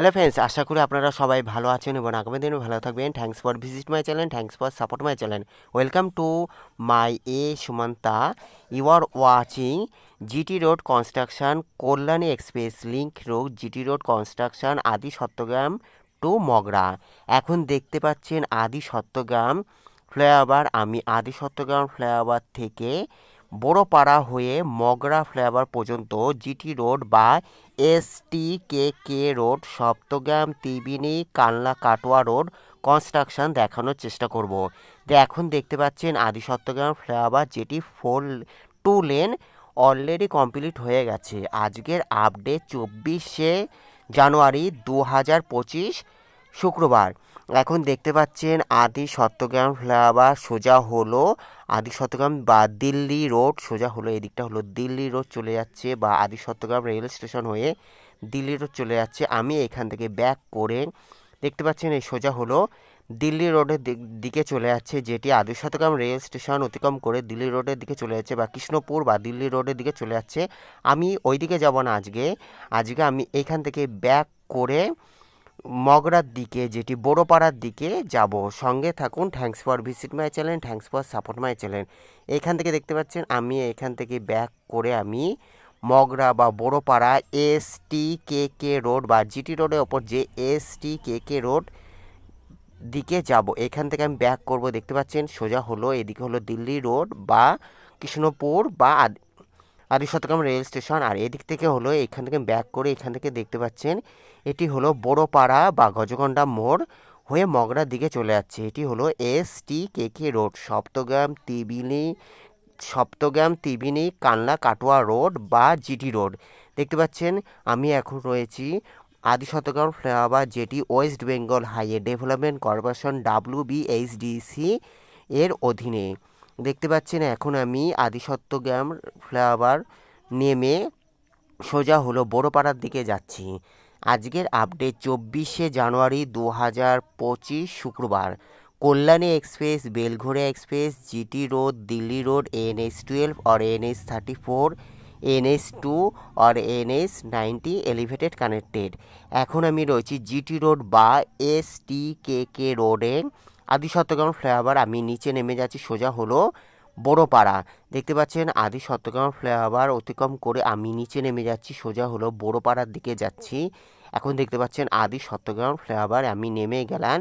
Hello friends, আশা করি আপনারা সবাই ভালো আছেন এবং আগামী দিনে ভালো থাকবেন। Thanks for visit my channel, thanks for support my channel. Welcome to my Sumanta. You are watching GT road construction, Kalyani express link road, GT road construction, Adi Saptagram two Mogra. এখন দেখতে পাচ্ছেন আদি সত্যগ্রাম ফ্লাইওভার। আমি আদি সত্যগ্রাম ফ্লাইওভার থেকে বড়পাড়া হয়ে মগরা ফ্লাইওভার পর্যন্ত জিটি রোড বা STKK রোড, সপ্তগ্রাম, ত্রিবেণী, কানলা, কাটোয়া রোড কনস্ট্রাকশন দেখানোর চেষ্টা করব। তো এখন দেখতে পাচ্ছেন আদি সত্যগ্রাম ফ্লাইওভার, যেটি 2 লেন অলরেডি কমপ্লিট হয়ে গেছে। আজকের আপডেট 24শে জানুয়ারি 2025 শুক্রবার। এখন দেখতে পাচ্ছেন আদি সত্যগ্রাম ফ্লাইওভার সোজা হলো আদি সত্যগ্রাম বা দিল্লি রোড, সোজা হলো এদিকটা হলো দিল্লি রোড চলে যাচ্ছে, বা আদি সত্যগ্রাম রেল স্টেশন হয়ে দিল্লি রোড চলে যাচ্ছে। আমি এখান থেকে ব্যাক করে দেখতে পাচ্ছেন এই সোজা হলো দিল্লি রোডের দিকে চলে যাচ্ছে, যেটি আদি সত্যগ্রাম রেল স্টেশন অতিক্রম করে দিল্লি রোডের দিকে চলে যাচ্ছে, বা কৃষ্ণপুর বা দিল্লি রোডের দিকে চলে যাচ্ছে। আমি ওই দিকে যাব না আজকে আমি এখান থেকে ব্যাক করে মগরার দিকে, যেটি বড়পাড়ার দিকে যাব। সঙ্গে থাকুন। Thanks for visit my channel, thanks for support my channel. এখান থেকে দেখতে পাচ্ছেন আমি এখান থেকে ব্যাক করে আমি মগরা বা বড়পাড়া STKK রোড বা জিটি রোডের ওপর যে STKK রোড দিকে যাব। এখান থেকে আমি ব্যাক করব। দেখতে পাচ্ছেন সোজা হলো এদিকে হলো দিল্লি রোড বা কৃষ্ণপুর বা আদি সত্যগ্রাম রেল স্টেশন, আর এদিক থেকে হলো এখান থেকে ব্যাক করে এখান থেকে দেখতে পাচ্ছেন এটি হলো বড়পাড়া বা গজগন্ডা মোড় হয়ে মগরার দিকে চলে যাচ্ছে। এটি হলো STKK রোড, সপ্তগ্রাম, ত্রিবেণী, কানলা, কাটোয়া রোড বা জিটি রোড। দেখতে পাচ্ছেন আমি এখন রয়েছি আদি সত্যগ্রাম ফ্লাইওভার, যেটি West Bengal highway development corporation WBHDC এর অধীনে। দেখতে পাচ্ছেন এখন আমি আদি সত্যগ্রাম ফ্লাইওভার নেমে সোজা হলো বড়পাড়ার দিকে যাচ্ছি। আজকের আপডেট 24শে জানুয়ারি 2025 শুক্রবার। Kalyani express, Belgharia express, GT road, Delhi road, NH12 और NH34, NH2 और NH90 এলিভেটেড কানেক্টেড। এখন আমি রয়েছি জিটি রোড বা STKK রোডে, আদি সত্যগ্রাম ফ্লাইওভার। আমি নিচে নেমে যাচ্ছি, সোজা হলো বড়পাড়া। দেখতে পাচ্ছেন আদি সত্যগ্রাম ফ্লাইওভার অতিক্রম করে আমি নিচে নেমে যাচ্ছি, সোজা হলো বড়পাড়ার দিকে যাচ্ছি। এখন দেখতে পাচ্ছেন আদি সত্যগ্রাম ফ্লাইওভার আমি নেমে গেলাম।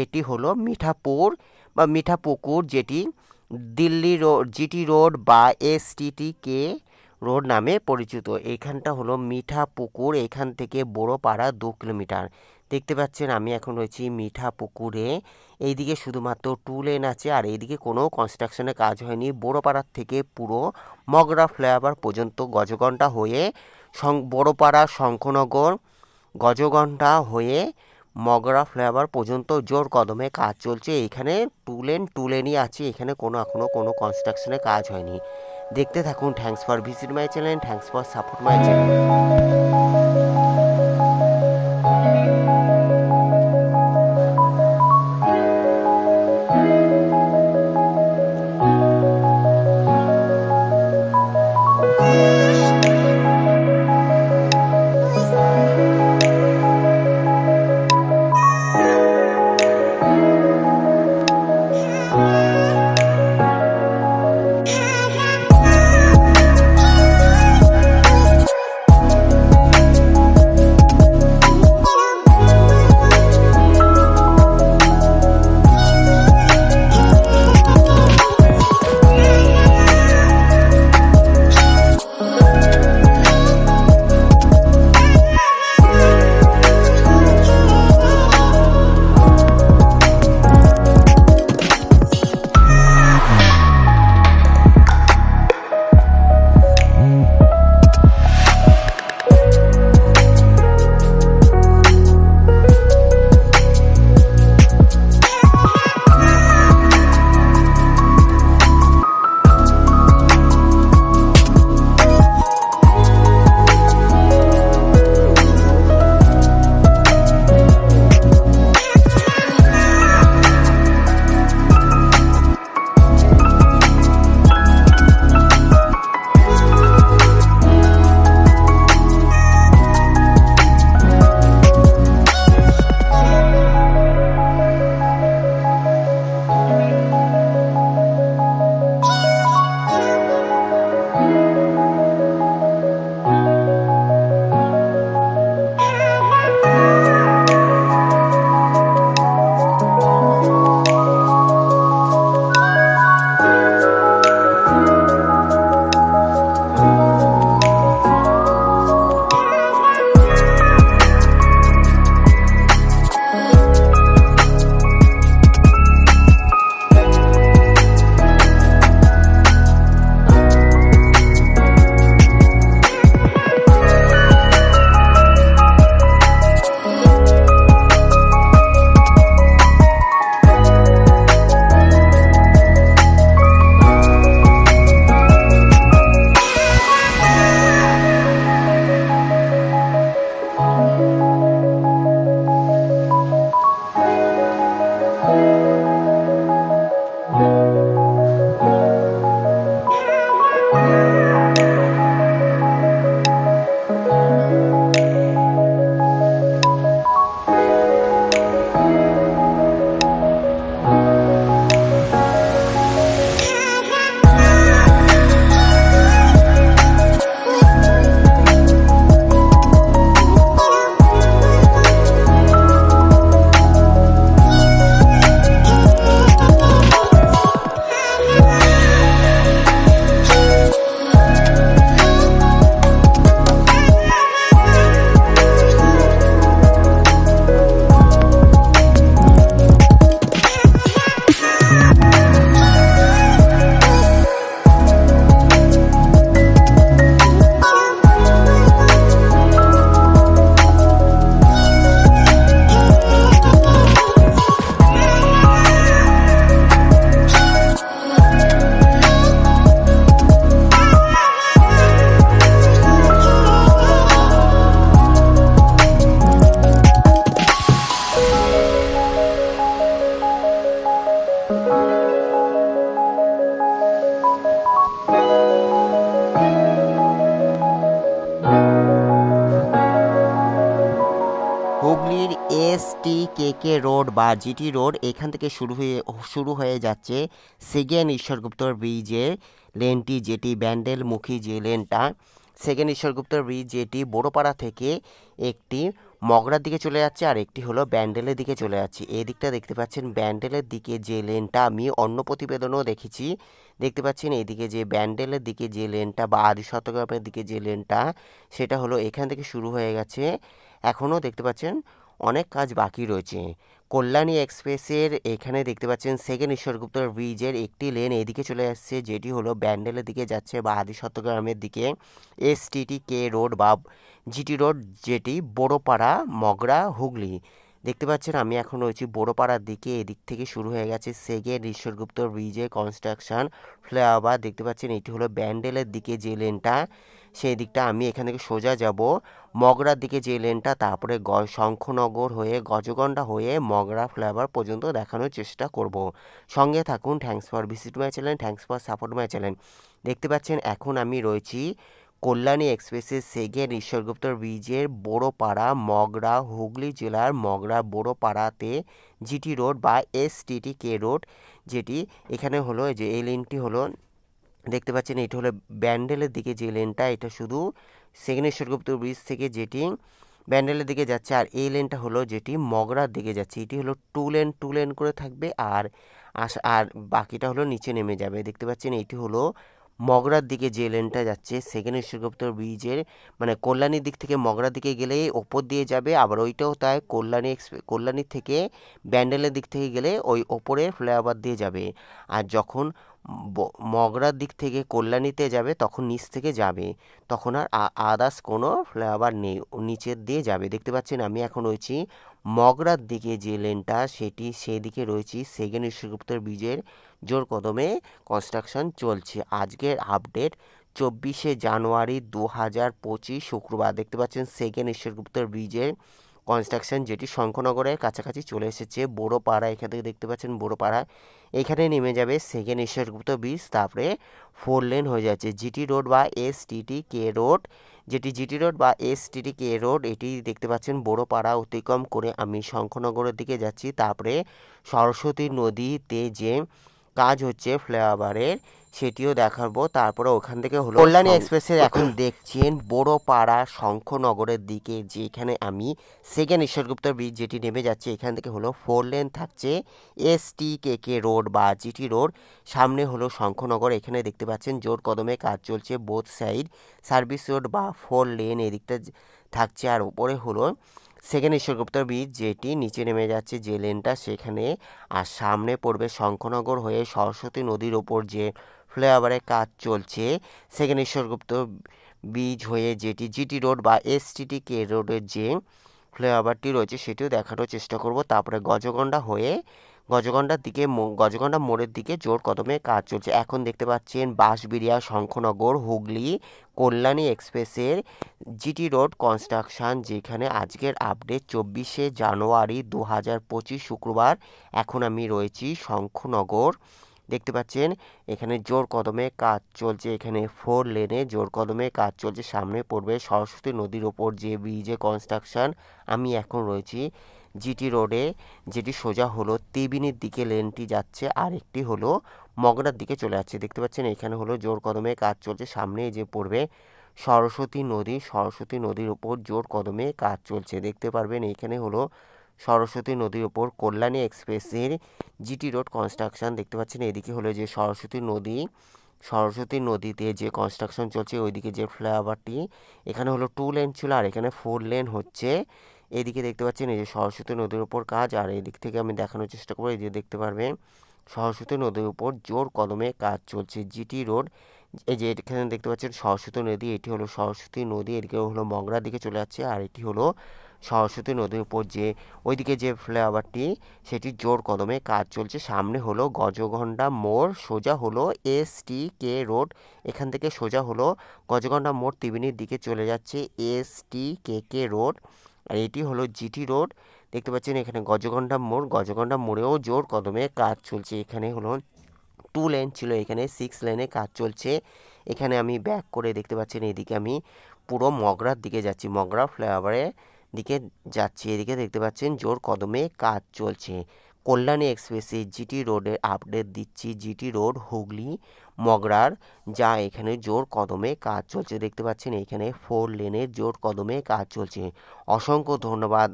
এটি হলো মিঠাপুর বা মিঠাপুকুর, যেটি দিল্লি রোড, জিটি রোড বা STKK রোড নামে পরিচিত। এখানটা হলো মিঠাপুকুর, এখান থেকে বড়পাড়া 2 কিলোমিটার। দেখতে পাচ্ছেন আমি এখন রয়েছি মিঠাপুকুরে। এইদিকে শুধুমাত্র 2 লেন আছে, আর এইদিকে কোনো কনস্ট্রাকশনের কাজ হয়নি। বড়পাড়ার থেকে পুরো মগরা ফ্লাইওভার পর্যন্ত গজগন্ডা হয়ে বড়পাড়া, শঙ্খনগর, গজগন্ডা হয়ে মগরা ফ্লাইওভার পর্যন্ত জোর কদমে কাজ চলছে। এখানে 2 লেনই আছে, এখানে এখনো কোনো কনস্ট্রাকশনের কাজ হয়নি। দেখতে থাকুন। Thanks for visit my channel, thanks for support my channel. K road বা জিটি রোড এখান থেকে শুরু হয়ে যাচ্ছে সেকেন্ড ঈশ্বরগুপ্তর ব্রিজের লেনটি, যেটি ব্যান্ডেলমুখী যে লেনটা, সেকেন্ড ঈশ্বরগুপ্তর ব্রিজ যেটি বড়পাড়া থেকে একটি মগরার দিকে চলে যাচ্ছে আর একটি হলো ব্যান্ডেলের দিকে চলে যাচ্ছে। এই দিকটা দেখতে পাচ্ছেন ব্যান্ডেলের দিকে যে লেনটা আমি অন্য প্রতিবেদনও দেখেছি, দেখতে পাচ্ছেন এইদিকে যে ব্যান্ডেলের দিকে যে লেনটা বা আদি শতগ্রামের দিকে যে লেনটা, সেটা হলো এখান থেকে শুরু হয়ে গেছে। এখনও দেখতে পাচ্ছেন অনেক কাজ বাকি রয়েছে। কল্যাণী এক্সপ্রেসের এখানে দেখতে পাচ্ছেন সেকেন্ড ঈশ্বরগুপ্তর ব্রিজের একটি লেন এদিকে চলে আসছে, যেটি হলো ব্যান্ডেলের দিকে যাচ্ছে বা আদি শতগ্রামের দিকে। এসটিটি কে রোড বা জিটি রোড যেটি বড়পাড়া মগরা হুগলি, দেখতে পাচ্ছেন আমি এখন রয়েছি বড়পাড়ার দিকে। এদিক থেকে শুরু হয়ে গেছে সেকেন্ড ঈশ্বরগুপ্তর ব্রিজের কনস্ট্রাকশন ফ্লাইওভার, দেখতে পাচ্ছেন এটি হলো ব্যান্ডেলের দিকে যে লেনটা, সেই দিকটা আমি এখান থেকে সোজা যাব মগরার দিকে যে লেনটা, তারপরে শঙ্খনগর হয়ে গজগন্ডা হয়ে মগরা ফ্লাইওভার পর্যন্ত দেখানোর চেষ্টা করব। সঙ্গে থাকুন। Thanks for visit my channel, thanks for support my channel. দেখতে পাচ্ছেন এখন আমি রয়েছি কল্যাণী এক্সপ্রেসের সেকেন্ড ঈশ্বরগুপ্তর ব্রিজের বড়পাড়া মগরা হুগলি জেলার মগরা বড়পাড়াতে জিটি রোড বা এসটিটি কে রোড, যেটি এখানে হলো যে এই লেনটি হলো দেখতে পাচ্ছেন এটা হলো ব্যান্ডেলের দিকে যে লেনটা, এটা শুধু সেকেন্ড ঈশ্বরগুপ্ত ব্রিজ থেকে যেটি ব্যান্ডেলের দিকে যাচ্ছে, আর এই লেনটা হলো যেটি মগরার দিকে যাচ্ছে। এটি হলো টু লেন করে থাকবে আর আর বাকিটা হলো নিচে নেমে যাবে। দেখতে পাচ্ছেন এটি হলো মগরার দিকে যে লেনটা যাচ্ছে সেকেন্ড ঈশ্বরগুপ্ত ব্রিজের, মানে কল্যাণীর দিক থেকে মগরার দিকে গেলে ওপর দিয়ে যাবে, আবার ওইটাও তাই কল্যাণী থেকে ব্যান্ডেলের দিক থেকে গেলে ওই ওপরে ফ্লাইওভার দিয়ে যাবে। আর যখন মগরার দিক থেকে কল্যাণীতে যাবে তখন নিচ থেকে যাবে, তখন আর আদার্স কোনো ফ্লাইওভার নেই, নিচের দিয়ে যাবে। দেখতে পাচ্ছেন আমি এখন রয়েছি মগরার দিকে যে লেনটা সেই দিকে রয়েছি সেকেন্ড ঈশ্বরগুপ্তর ব্রিজের জোর কদমে কনস্ট্রাকশন চলছে। আজকের আপডেট 24শে জানুয়ারি 2025 শুক্রবার। দেখতে পাচ্ছেন সেকেন্ড ঈশ্বরগুপ্তর ব্রিজের কনস্ট্রাকশন যেটি শঙ্খনগরের কাছাকাছি চলে এসেছে বড়পাড়া, এখান থেকে দেখতে পাচ্ছেন বড়পাড়া, এখানে নেমে যাবে সেকেন্ড ঈশ্বরগুপ্ত ব্রিজ, তারপরে 4 লেন হয়ে যাচ্ছে জিটি রোড বা এসটিটি কে রোড, যেটি জিটি রোড বা এসটিটি কে রোড এটি দেখতে পাচ্ছেন বড়পাড়া অতিক্রম করে আমি শঙ্খনগরের দিকে যাচ্ছি। তারপরে সরস্বতী নদীতে যে কাজ হচ্ছে ফ্লাইওভারের সেটিও দেখাবো। তারপরে ওখান থেকে হলো কল্যাণী এক্সপ্রেসের এখন দেখছেন বড়পাড়া শঙ্খনগরের দিকে, যেখানে আমি সেকেন্ড ঈশ্বরগুপ্ত ব্রিজ যেটি নেমে যাচ্ছে এখান থেকে হলো 4 লেন থাকছে কে রোড বা জিটি রোড, সামনে হলো শঙ্খনগর। এখানে দেখতে পাচ্ছেন জোর কদমে কাজ চলছে, বোথ সাইড সার্ভিস রোড বা 4 লেন এদিকটা থাকছে, আর উপরে হলো সেকেন্ড ঈশ্বরগুপ্তর ব্রিজ যেটি নিচে নেমে যাচ্ছে যে লেনটা সেখানে, আর সামনে পড়বে শঙ্খনগর হয়ে সরস্বতী নদীর ওপর যে ফ্লাইওভারের কাজ চলছে সেকেন্ড ঈশ্বরগুপ্ত ব্রিজ হয়ে, যেটি জিটি রোড বা এসটিটি কে রোডের যে ফ্লাইওভারটি রয়েছে সেটিও দেখানোর চেষ্টা করব। তারপরে গজগন্ডা হয়ে গজগন্ডা মোড়ের দিকে জোর কদমে কাজ চলছে। এখন দেখতে পাচ্ছেন বাঁশবেড়িয়া শঙ্খনগর হুগলি কল্যাণী এক্সপ্রেসের জিটি রোড কনস্ট্রাকশন, যেখানে আজকের আপডেট 24শে জানুয়ারি 2025 শুক্রবার। এখন আমি রয়েছি শঙ্খনগর, দেখতে পাচ্ছেন এখানে জোর কদমে কাজ চলছে, এখানে 4 লেনে জোর কদমে কাজ চলছে, সামনে পড়বে সরস্বতী নদীর ওপর যে ব্রিজে কনস্ট্রাকশন। আমি এখন রয়েছি জিটি রোডে, যেটি সোজা হলো তিবিনির দিকে লেনটি যাচ্ছে, আর একটি হলো মগরার দিকে চলে যাচ্ছে। দেখতে পাচ্ছেন এখানে হলো জোর কদমে কাজ চলছে, সামনে যে পড়বে সরস্বতী নদীর ওপর জোর কদমে কাজ চলছে। দেখতে পারবেন এখানে হলো সরস্বতী নদীর ওপর কল্যাণী এক্সপ্রেসের জিটি রোড কনস্ট্রাকশন। দেখতে পাচ্ছেন এদিকে হলো যে সরস্বতী নদীতে যে কনস্ট্রাকশন চলছে ওইদিকে যে ফ্লাইওভারটি, এখানে হলো 2 লেন ছিল আর এখানে 4 লেন হচ্ছে। এদিকে দেখতে পাচ্ছেন এই যে সরস্বতী নদীর ওপর কাজ, আর এদিক থেকে আমি দেখানোর চেষ্টা করবো, এই যে দেখতে পারবেন সরস্বতী নদীর উপর জোর কদমে কাজ চলছে জিটি রোড। এই যে এখানে দেখতে পাচ্ছেন সরস্বতী নদী, এটি হলো সরস্বতী নদী, এদিকে হলো মগরার দিকে চলে যাচ্ছে, আর এটি হলো সরস্বতী নদীর উপর যে ওইদিকে যে ফ্লাইওভারটি সেটি জোর কদমে কাজ চলছে। সামনে হলো গজগন্ডা মোড়, সোজা হলো এসটি কে রোড, এখান থেকে সোজা হলো গজগন্ডা মোড় তিবিনির দিকে চলে যাচ্ছে এসটি কে রোড, আর এটি হলো জিটি রোড। দেখতে পাচ্ছেন এখানে গজগন্ডা মোড়েও জোর কদমে কাজ চলছে। এখানে হলো 2 লেন ছিল, এখানে 6 লেনে কাজ চলছে। এখানে আমি ব্যাক করে দেখতে পাচ্ছেন এদিকে আমি পুরো মগরার দিকে যাচ্ছি, মগরা ফ্লাইওভারে দিকে যাচ্ছি। এদিকে দেখতে পাচ্ছেন জোর কদমে কাজ চলছে। কল্যাণী এক্সপ্রেসে জিটি রোডের আপডেট দিচ্ছি। জিটি রোড হুগলি মগরার যা এখানে জোর কদমে কাজ চলছে। দেখতে পাচ্ছেন এখানে 4 লেনের জোর কদমে কাজ চলছে। অসংখ্য ধন্যবাদ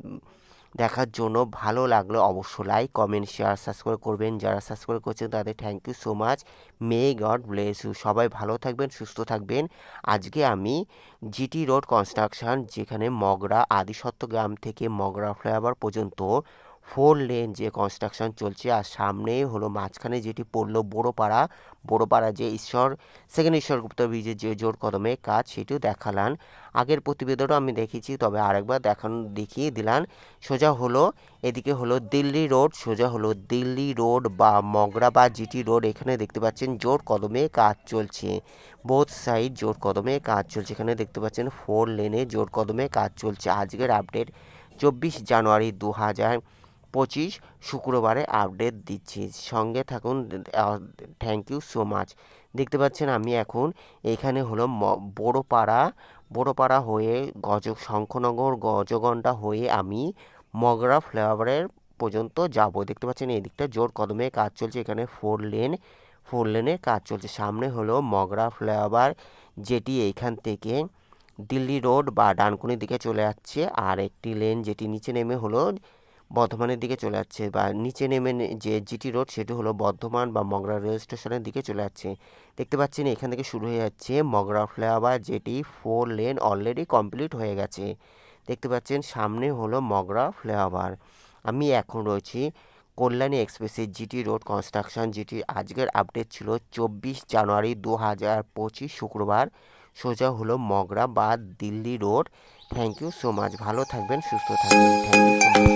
দেখার জন্য। ভালো লাগলে অবশ্যই লাইক কমেন্ট শেয়ার সাবস্ক্রাইব করবেন। যারা সাবস্ক্রাইব করছেন তাদের thank you so much. May God bless you. সবাই ভালো থাকবেন, সুস্থ থাকবেন। আজকে আমি জিটি রোড কনস্ট্রাকশন, যেখানে মগরা আদিসত্ত্ব গ্রাম থেকে মগরা ফ্লাইওভার পর্যন্ত 4 লেন যে কনস্ট্রাকশন চলছে, আর সামনেই হলো মাঝখানে যেটি পড়লো বড়োপাড়া যে সেকেন্ড ঈশ্বরগুপ্ত ব্রিজের যে জোর কদমে কাজ, সেটিও দেখালাম। আগের প্রতিবেদনও আমি দেখেছি, তবে আরেকবার দেখিয়ে দিলাম। সোজা হলো এদিকে হলো দিল্লি রোড, সোজা হলো দিল্লি রোড বা মগরা বা জিটি রোড। এখানে দেখতে পাচ্ছেন জোর কদমে কাজ চলছে। বোথ সাইড জোর কদমে কাজ চলছে। এখানে দেখতে পাচ্ছেন 4 লেনে জোর কদমে কাজ চলছে। আজকের আপডেট 24 জানুয়ারি 2025 শুক্রবারে আপডেট দিচ্ছি। সঙ্গে থাকুন। Thank you so much. দেখতে পাচ্ছেন আমি এখন এখানে হলো বড়োপাড়া হয়ে শঙ্খনগর গজগন্ডা হয়ে আমি মগরা ফ্লাইওভারের পর্যন্ত যাব। দেখতে পাচ্ছেন এই দিকটা জোর কদমে কাজ চলছে। এখানে 4 লেনে কাজ চলছে। সামনে হলো মগরা ফ্লাইওভার, যেটি এইখান থেকে দিল্লি রোড বা ডানকুনির দিকে চলে যাচ্ছে। আর একটি লেন যেটি নিচে নেমে হলো বর্ধমানের দিকে চলে যাচ্ছে, বা নিচে নেমে যে জিটি রোড সেটি হলো বর্ধমান বা মগরা রেল স্টেশনের দিকে চলে যাচ্ছে। দেখতে পাচ্ছেন এখান থেকে শুরু হয়ে যাচ্ছে মগরা ফ্লাইওভার, যেটি 4 লেন অলরেডি কমপ্লিট হয়ে গেছে। দেখতে পাচ্ছেন সামনে হলো মগরা ফ্লাইওভার। আমি এখন রয়েছি কল্যাণী এক্সপ্রেসের জিটি রোড কনস্ট্রাকশন, যেটি আজকের আপডেট ছিল 24 জানুয়ারি 2025 শুক্রবার। সোজা হলো মগরা বা Delhi road. Thank you so much. ভালো থাকবেন, সুস্থ থাকবেন। Thank you so much.